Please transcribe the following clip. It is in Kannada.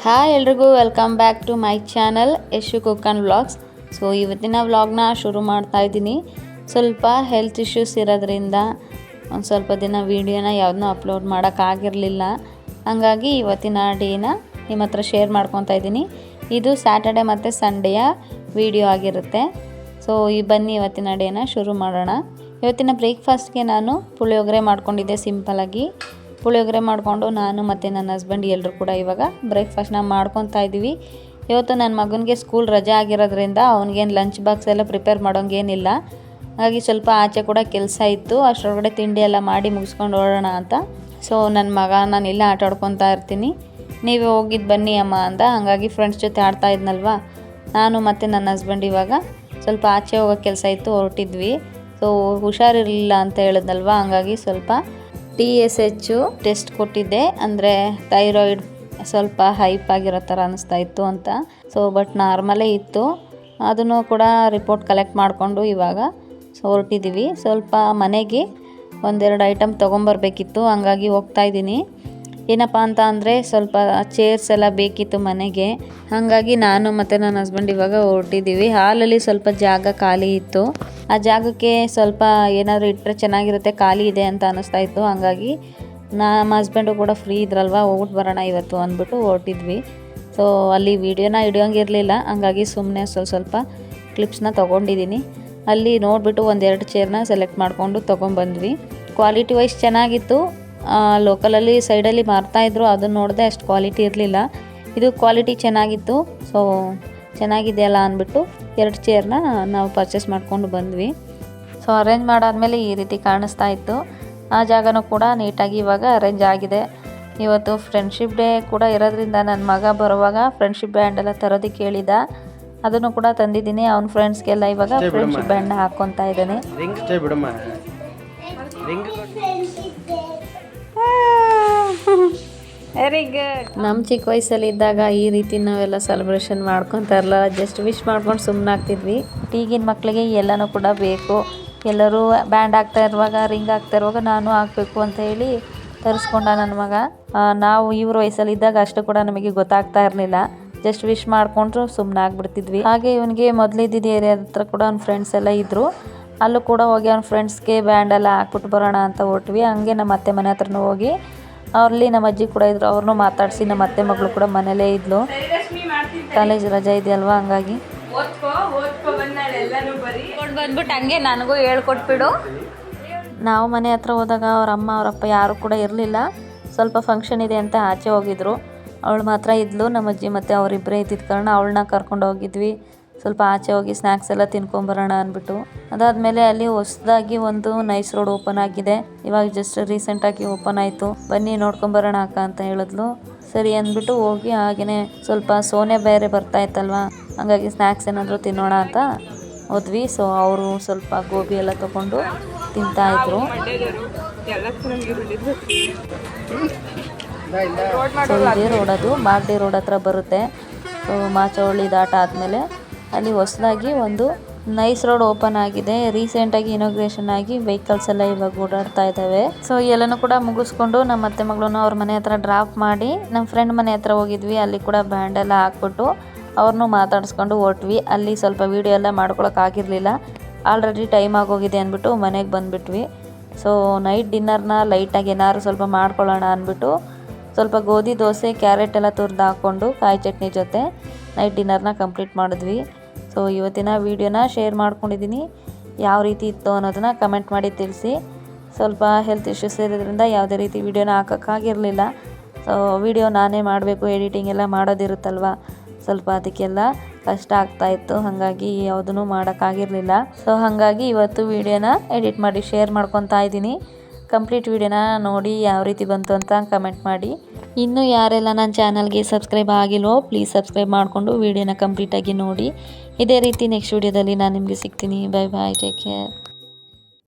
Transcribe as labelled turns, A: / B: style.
A: ಹಾಯ್ ಎಲ್ರಿಗೂ welcome back to my channel Yashu cook and vlogs. So ಇವತ್ತಿನ ವ್ಲಾಗ್ನ ಶುರು ಮಾಡ್ತಾ ಇದ್ದೀನಿ. ಸ್ವಲ್ಪ ಹೆಲ್ತ್ ಇಶ್ಯೂಸ್ ಇರೋದ್ರಿಂದ ಒಂದು ಸ್ವಲ್ಪ ದಿನ ವೀಡಿಯೋನ ಯಾವುದನ್ನೂ ಅಪ್ಲೋಡ್ ಮಾಡೋಕ್ಕಾಗಿರಲಿಲ್ಲ. ಹಾಗಾಗಿ ಇವತ್ತಿನ ಡೇನ ನಿಮ್ಮ ಹತ್ರ ಶೇರ್ ಮಾಡ್ಕೊತಾ ಇದ್ದೀನಿ. ಇದು ಸ್ಯಾಟರ್ಡೆ ಮತ್ತು ಸಂಡೆಯ ವೀಡಿಯೋ ಆಗಿರುತ್ತೆ. ಸೊ ಬನ್ನಿ ಇವತ್ತಿನ ಡೇನ ಶುರು ಮಾಡೋಣ. ಇವತ್ತಿನ ಬ್ರೇಕ್ಫಾಸ್ಟ್ಗೆ ನಾನು ಪುಳಿಯೋಗರೆ ಮಾಡ್ಕೊಂಡಿದ್ದೆ. ಸಿಂಪಲಾಗಿ ಪುಳಿಯೋಗರೆ ಮಾಡಿಕೊಂಡು ನಾನು ಮತ್ತು ನನ್ನ ಹಸ್ಬೆಂಡ್ ಎಲ್ಲರೂ ಕೂಡ ಇವಾಗ ಬ್ರೇಕ್ಫಾಸ್ಟ್ನ ಮಾಡ್ಕೊತಾ ಇದ್ದೀವಿ. ಇವತ್ತು ನನ್ನ ಮಗನಿಗೆ ಸ್ಕೂಲ್ ರಜೆ ಆಗಿರೋದ್ರಿಂದ ಅವ್ನಿಗೇನು ಲಂಚ್ ಬಾಕ್ಸ್ ಎಲ್ಲ ಪ್ರಿಪೇರ್ ಮಾಡೋಂಗೇನಿಲ್ಲ. ಹಾಗಾಗಿ ಸ್ವಲ್ಪ ಆಚೆ ಕೂಡ ಕೆಲಸ ಇತ್ತು. ಅಷ್ಟರೊಳಗಡೆ ತಿಂಡಿ ಎಲ್ಲ ಮಾಡಿ ಮುಗಿಸ್ಕೊಂಡು ಓಡೋಣ ಅಂತ. ಸೊ ನನ್ನ ಮಗ ನಾನು ಇಲ್ಲೇ ಆಟ ಆಡ್ಕೊತಾ ಇರ್ತೀನಿ, ನೀವೇ ಹೋಗಿದ್ದು ಬನ್ನಿ ಅಮ್ಮ ಅಂತ. ಹಾಗಾಗಿ ಫ್ರೆಂಡ್ಸ್ ಜೊತೆ ಆಡ್ತಾ ಇದ್ನಲ್ವ, ನಾನು ಮತ್ತು ನನ್ನ ಹಸ್ಬೆಂಡ್ ಇವಾಗ ಸ್ವಲ್ಪ ಆಚೆ ಹೋಗೋ ಕೆಲಸ ಇತ್ತು, ಹೊರಟಿದ್ವಿ. ಸೊ ಹುಷಾರಿರಲಿಲ್ಲ ಅಂತ ಹೇಳಿದ್ನಲ್ವ, ಹಂಗಾಗಿ ಸ್ವಲ್ಪ TSH ಟೆಸ್ಟ್ ಕೊಟ್ಟಿದ್ದೆ. ಅಂದರೆ ಥೈರಾಯ್ಡ್ ಸ್ವಲ್ಪ ಹೈಪ್ ಆಗಿರೋ ಥರ ಅನ್ನಿಸ್ತಾ ಇತ್ತು ಅಂತ. ಸೊ ಬಟ್ ನಾರ್ಮಲೇ ಇತ್ತು. ಅದನ್ನು ಕೂಡ ರಿಪೋರ್ಟ್ ಕಲೆಕ್ಟ್ ಮಾಡಿಕೊಂಡು ಇವಾಗ ಹೊರಟಿದ್ದೀವಿ. ಸ್ವಲ್ಪ ಮನೆಗೆ ಒಂದೆರಡು ಐಟಮ್ ತೊಗೊಂಬರ್ಬೇಕಿತ್ತು, ಹಂಗಾಗಿ ಹೋಗ್ತಾ ಇದ್ದೀನಿ. ಏನಪ್ಪ ಅಂತ ಅಂದರೆ ಸ್ವಲ್ಪ ಚೇರ್ಸ್ ಎಲ್ಲ ಬೇಕಿತ್ತು ಮನೆಗೆ. ಹಾಗಾಗಿ ನಾನು ಮತ್ತು ನನ್ನ ಹಸ್ಬೆಂಡ್ ಇವಾಗ ಹೊರಟಿದ್ದೀವಿ. ಹಾಲಲ್ಲಿ ಸ್ವಲ್ಪ ಜಾಗ ಖಾಲಿ ಇತ್ತು. ಆ ಜಾಗಕ್ಕೆ ಸ್ವಲ್ಪ ಏನಾದರೂ ಇಟ್ಟರೆ ಚೆನ್ನಾಗಿರುತ್ತೆ, ಖಾಲಿ ಇದೆ ಅಂತ ಅನ್ನಿಸ್ತಾ ಇತ್ತು. ಹಾಗಾಗಿ ನಮ್ಮ ಹಸ್ಬೆಂಡು ಕೂಡ ಫ್ರೀ ಇದ್ರಲ್ವ, ಹೋಗ್ಬಿಟ್ಟು ಬರೋಣ ಇವತ್ತು ಅಂದ್ಬಿಟ್ಟು ಹೊರಟಿದ್ವಿ. ಸೊ ಅಲ್ಲಿ ವೀಡಿಯೋನ ಹಿಡಿಯೋಂಗಿರಲಿಲ್ಲ, ಹಂಗಾಗಿ ಸುಮ್ಮನೆ ಸ್ವಲ್ಪ ಕ್ಲಿಪ್ಸ್ನ ತೊಗೊಂಡಿದ್ದೀನಿ. ಅಲ್ಲಿ ನೋಡಿಬಿಟ್ಟು ಒಂದೆರಡು ಚೇರ್ನ ಸೆಲೆಕ್ಟ್ ಮಾಡಿಕೊಂಡು ತೊಗೊಂಬಂದ್ವಿ. ಕ್ವಾಲಿಟಿ ವೈಸ್ ಚೆನ್ನಾಗಿತ್ತು. ಲೋಕಲಲ್ಲಿ ಸೈಡಲ್ಲಿ ಮಾರ್ತಾಯಿದ್ರು, ಅದನ್ನು ನೋಡಿದೆ ಅಷ್ಟು ಕ್ವಾಲಿಟಿ ಇರಲಿಲ್ಲ. ಇದು ಕ್ವಾಲಿಟಿ ಚೆನ್ನಾಗಿತ್ತು. ಸೊ ಚೆನ್ನಾಗಿದೆಯಲ್ಲ ಅಂದ್ಬಿಟ್ಟು 2 ಚೇರ್ನ ನಾವು ಪರ್ಚೇಸ್ ಮಾಡಿಕೊಂಡು ಬಂದ್ವಿ. ಸೊ ಅರೇಂಜ್ ಮಾಡಾದ್ಮೇಲೆ ಈ ರೀತಿ ಕಾಣಿಸ್ತಾ ಇತ್ತು. ಆ ಜಾಗನೂ ಕೂಡ ನೀಟಾಗಿ ಇವಾಗ ಅರೇಂಜ್ ಆಗಿದೆ. ಇವತ್ತು ಫ್ರೆಂಡ್ಶಿಪ್ ಡೇ ಕೂಡ ಇರೋದ್ರಿಂದ ನನ್ನ ಮಗ ಬರುವಾಗ ಫ್ರೆಂಡ್ಶಿಪ್ ಬ್ಯಾಂಡ್ ಎಲ್ಲ ತರೋದಕ್ಕೆ ಹೇಳಿದ. ಅದನ್ನು ಕೂಡ ತಂದಿದ್ದೀನಿ. ಅವ್ನ ಫ್ರೆಂಡ್ಸ್ಗೆಲ್ಲ ಇವಾಗ ಫ್ರೆಂಡ್ಶಿಪ್ ಬ್ಯಾಂಡ್ನ ಹಾಕ್ಕೊತಾ ಇದ್ದಾನೆ. Very good. ನಮ್ಮ ಚಿಕ್ಕ ವಯಸ್ಸಲ್ಲಿ ಇದ್ದಾಗ ಈ ರೀತಿ ನಾವೆಲ್ಲ ಸೆಲೆಬ್ರೇಷನ್ ಮಾಡ್ಕೊತಾ ಇರಲ್ಲ, ಜಸ್ಟ್ ವಿಶ್ ಮಾಡ್ಕೊಂಡು ಸುಮ್ಮನೆ ಆಗ್ತಿದ್ವಿ. ಈಗಿನ ಮಕ್ಕಳಿಗೆ ಎಲ್ಲನೂ ಕೂಡ ಬೇಕು. ಎಲ್ಲರೂ ಬ್ಯಾಂಡ್ ಆಗ್ತಾ ಇರುವಾಗ, ರಿಂಗ್ ಆಗ್ತಾ ಇರುವಾಗ ನಾನು ಹಾಕಬೇಕು ಅಂತ ಹೇಳಿ ತರಿಸ್ಕೊಂಡ ನನ್ನ ಮಗ. ನಾವು ಇವ್ರ ವಯಸ್ಸಲ್ಲಿ ಇದ್ದಾಗ ಅಷ್ಟು ಕೂಡ ನಮಗೆ ಗೊತ್ತಾಗ್ತಾ ಇರಲಿಲ್ಲ, ಜಸ್ಟ್ ವಿಶ್ ಮಾಡಿಕೊಂಡ್ರು ಸುಮ್ಮನೆ ಆಗ್ಬಿಡ್ತಿದ್ವಿ. ಹಾಗೆ ಇವನಿಗೆ ಮೊದಲಿದ್ದಿದ್ದ ಏರಿಯಾದ ಹತ್ರ ಕೂಡ ಅವ್ನ ಫ್ರೆಂಡ್ಸ್ ಎಲ್ಲ ಇದ್ದರು. ಅಲ್ಲೂ ಕೂಡ ಹೋಗಿ ಅವ್ನ ಫ್ರೆಂಡ್ಸ್ಗೆ ಬ್ಯಾಂಡ್ ಎಲ್ಲ ಹಾಕ್ಬಿಟ್ಟು ಬರೋಣ ಅಂತ ಹೊರಟ್ವಿ. ಹಂಗೆ ನಮ್ಮ ಅತ್ತೆ ಮನೆ ಹತ್ರನೂ ಹೋಗಿ ಅವ್ರಲ್ಲಿ ನಮ್ಮ ಅಜ್ಜಿ ಕೂಡ ಇದ್ರು, ಅವ್ರನ್ನೂ ಮಾತಾಡಿಸಿ ನಮ್ಮ ಅತ್ತೆ ಮಗಳು ಕೂಡ ಮನೇಲೇ ಇದ್ಲು. ಕಾಲೇಜ್ ರಜೆ ಇದೆಯಲ್ವಾ, ಹಂಗಾಗಿ ಬಂದ್ಬಿಟ್ಟು ಹಂಗೆ ನನಗೂ ಹೇಳ್ಕೊಟ್ಬಿಡು. ನಾವು ಮನೆ ಹತ್ರ ಹೋದಾಗ ಅವ್ರ ಅಮ್ಮ ಅವರಪ್ಪ ಯಾರು ಕೂಡ ಇರಲಿಲ್ಲ. ಸ್ವಲ್ಪ ಫಂಕ್ಷನ್ ಇದೆ ಅಂತ ಆಚೆ ಹೋಗಿದ್ರು. ಅವಳು ಮಾತ್ರ ಇದ್ಲು. ನಮ್ಮ ಅಜ್ಜಿ ಮತ್ತು ಅವರಿಬ್ಬರೇ ಇದ್ದಿದ್ದ ಕಾರಣ ಅವಳನ್ನ ಕರ್ಕೊಂಡು ಹೋಗಿದ್ವಿ. ಸ್ವಲ್ಪ ಆಚೆ ಹೋಗಿ ಸ್ನ್ಯಾಕ್ಸ್ ಎಲ್ಲ ತಿನ್ಕೊಂಬರೋಣ ಅಂದ್ಬಿಟ್ಟು. ಅದಾದಮೇಲೆ ಅಲ್ಲಿ ಹೊಸದಾಗಿ ಒಂದು ನೈಸ್ ರೋಡ್ ಓಪನ್ ಆಗಿದೆ. ಇವಾಗ ಜಸ್ಟ್ ರೀಸೆಂಟಾಗಿ ಓಪನ್ ಆಯಿತು, ಬನ್ನಿ ನೋಡ್ಕೊಂಬರೋಣ ಅಕ್ಕ ಅಂತ ಹೇಳಿದ್ಲು. ಸರಿ ಅಂದ್ಬಿಟ್ಟು ಹೋಗಿ ಹಾಗೆಯೇ ಸ್ವಲ್ಪ ಸೋನೆ ಬೇರೆ ಬರ್ತಾ ಇತ್ತಲ್ವ, ಹಾಗಾಗಿ ಸ್ನ್ಯಾಕ್ಸ್ ಏನಾದರೂ ತಿನ್ನೋಣ ಅಂತ ಹೋದ್ವಿ. ಸೊ ಅವರು ಸ್ವಲ್ಪ ಗೋಬಿ ಎಲ್ಲ ತೊಗೊಂಡು ತಿಂತಾಯಿದ್ರು. ಸೊ ಇದೇ ರೋಡ್, ಅದು ಮಾಗಡಿ ರೋಡ್ ಹತ್ರ ಬರುತ್ತೆ. ಸೊ ಮಾಚವಳ್ಳಿ ದಾಟ ಆದಮೇಲೆ ಅಲ್ಲಿ ಹೊಸದಾಗಿ ಒಂದು ನೈಸ್ ರೋಡ್ ಓಪನ್ ಆಗಿದೆ. ರೀಸೆಂಟಾಗಿ ಇನಾಗ್ರೇಷನ್ ಆಗಿ ವೆಹಿಕಲ್ಸ್ ಎಲ್ಲ ಇವಾಗ ಓಡಾಡ್ತಾ ಇದ್ದಾವೆ. ಸೊ ಎಲ್ಲನೂ ಕೂಡ ಮುಗಿಸ್ಕೊಂಡು ನಮ್ಮ ಅತ್ತೆ ಮಗಳನ್ನ ಅವ್ರ ಮನೆ ಹತ್ರ ಡ್ರಾಪ್ ಮಾಡಿ ನಮ್ಮ ಫ್ರೆಂಡ್ ಮನೆ ಹತ್ರ ಹೋಗಿದ್ವಿ. ಅಲ್ಲಿ ಕೂಡ ಬ್ಯಾಂಡ್ ಎಲ್ಲ ಹಾಕ್ಬಿಟ್ಟು ಅವ್ರನ್ನೂ ಮಾತಾಡಿಸ್ಕೊಂಡು ಹೊರಟ್ವಿ. ಅಲ್ಲಿ ಸ್ವಲ್ಪ ವೀಡಿಯೋ ಎಲ್ಲ ಮಾಡ್ಕೊಳಕ್ಕಾಗಿರಲಿಲ್ಲ, ಆಲ್ರೆಡಿ ಟೈಮ್ ಆಗೋಗಿದೆ ಅಂದ್ಬಿಟ್ಟು ಮನೆಗೆ ಬಂದುಬಿಟ್ವಿ. ಸೊ ನೈಟ್ ಡಿನ್ನರ್ನ ಲೈಟಾಗಿ ಏನಾದ್ರು ಸ್ವಲ್ಪ ಮಾಡ್ಕೊಳ್ಳೋಣ ಅಂದ್ಬಿಟ್ಟು ಸ್ವಲ್ಪ ಗೋಧಿ ದೋಸೆ, ಕ್ಯಾರೆಟ್ ಎಲ್ಲ ತುರಿದು ಹಾಕ್ಕೊಂಡು ಕಾಯಿ ಚಟ್ನಿ ಜೊತೆ ನೈಟ್ ಡಿನ್ನರ್ನ ಕಂಪ್ಲೀಟ್ ಮಾಡಿದ್ವಿ. ಸೊ ಇವತ್ತಿನ ವೀಡಿಯೋನ ಶೇರ್ ಮಾಡ್ಕೊಂಡಿದ್ದೀನಿ. ಯಾವ ರೀತಿ ಇತ್ತು ಅನ್ನೋದನ್ನು ಕಮೆಂಟ್ ಮಾಡಿ ತಿಳಿಸಿ. ಸ್ವಲ್ಪ ಹೆಲ್ತ್ ಇಶ್ಯೂಸ್ ಇರೋದ್ರಿಂದ ಯಾವುದೇ ರೀತಿ ವೀಡಿಯೋನ ಹಾಕೋಕ್ಕಾಗಿರಲಿಲ್ಲ. ಸೊ ವೀಡಿಯೋ ನಾನೇ ಮಾಡಬೇಕು, ಎಡಿಟಿಂಗ್ ಎಲ್ಲ ಮಾಡೋದಿರುತ್ತಲ್ವ, ಸ್ವಲ್ಪ ಅದಕ್ಕೆಲ್ಲ ಕಷ್ಟ ಆಗ್ತಾಯಿತ್ತು. ಹಾಗಾಗಿ ಯಾವುದೂ ಮಾಡೋಕ್ಕಾಗಿರಲಿಲ್ಲ. ಸೊ ಹಾಗಾಗಿ ಇವತ್ತು ವೀಡಿಯೋನ ಎಡಿಟ್ ಮಾಡಿ ಶೇರ್ ಮಾಡ್ಕೊತಾ ಇದ್ದೀನಿ. ಕಂಪ್ಲೀಟ್ ವೀಡಿಯೋನ ನೋಡಿ ಯಾವ ರೀತಿ ಬಂತು ಅಂತ ಕಮೆಂಟ್ ಮಾಡಿ. ಇನ್ನೂ ಯಾರೆಲ್ಲ ನನ್ನ ಚಾನಲ್ಗೆ ಸಬ್ಸ್ಕ್ರೈಬ್ ಆಗಿಲ್ವೋ ಪ್ಲೀಸ್ ಸಬ್ಸ್ಕ್ರೈಬ್ ಮಾಡಿಕೊಂಡು ವೀಡಿಯೋನ ಕಂಪ್ಲೀಟಾಗಿ ನೋಡಿ. ಇದೇ ರೀತಿ ನೆಕ್ಸ್ಟ್ ವೀಡಿಯೋದಲ್ಲಿ ನಾನು ನಿಮಗೆ ಸಿಗ್ತೀನಿ. Bye bye, take care.